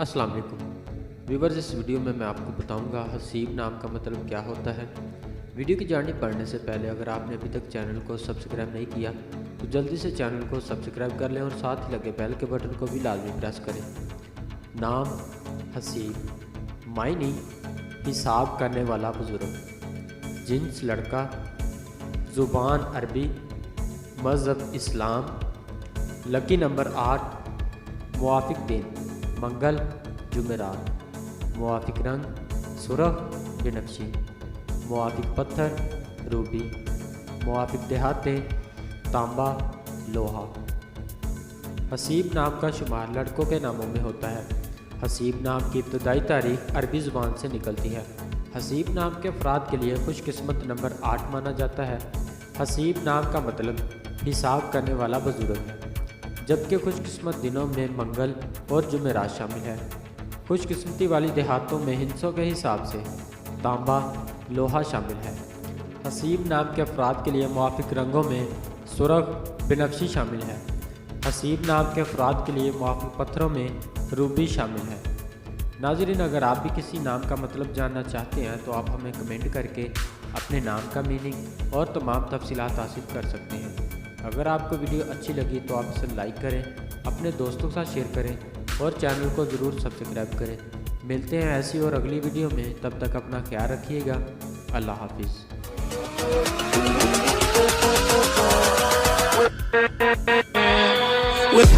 अस्सलाम वालेकुम व्यूअर्स, इस वीडियो में मैं आपको बताऊंगा हसीब नाम का मतलब क्या होता है। वीडियो की जानिब बढ़ने से पहले अगर आपने अभी तक चैनल को सब्सक्राइब नहीं किया तो जल्दी से चैनल को सब्सक्राइब कर लें और साथ ही लगे बेल के बटन को भी लाजमी प्रेस करें। नाम हसीब, मायनी हिसाब करने वाला बुजुर्ग, जिन्स लड़का, ज़ुबान अरबी, मज़हब इस्लाम, लकी नंबर 8, मुआफिक दिन मंगल जुमेरात, मुआफिक रंग सुरख बनफशी, मुआफिक पत्थर रूबी, मुआफिक देहाते तांबा लोहा। हसीब नाम का शुमार लड़कों के नामों में होता है। हसीब नाम की इब्तदाई तारीख अरबी ज़ुबान से निकलती है। हसीब नाम के अफराद के लिए खुशकिस्मत नंबर 8 माना जाता है। हसीब नाम का मतलब हिसाब करने वाला बुजुर्ग है, जबकि खुशकिस्मत दिनों में मंगल और जुमेरात शामिल है। खुशकिस्मती वाली देहातों में हिंसों के हिसाब से तांबा लोहा शामिल है। हसीब नाम के अफराद के लिए मुआफिक रंगों में सुरख बनफशी शामिल है। हसीब नाम के अफराद के लिए मुआफिक पत्थरों में रूबी शामिल है। नाज़रीन, अगर आप भी किसी नाम का मतलब जानना चाहते हैं तो आप हमें कमेंट करके अपने नाम का मीनिंग और तमाम तफसीलात हासिल कर सकते हैं। अगर आपको वीडियो अच्छी लगी तो आप इसे लाइक करें, अपने दोस्तों के साथ शेयर करें और चैनल को ज़रूर सब्सक्राइब करें। मिलते हैं ऐसी और अगली वीडियो में, तब तक अपना ख्याल रखिएगा। अल्लाह हाफिज़। With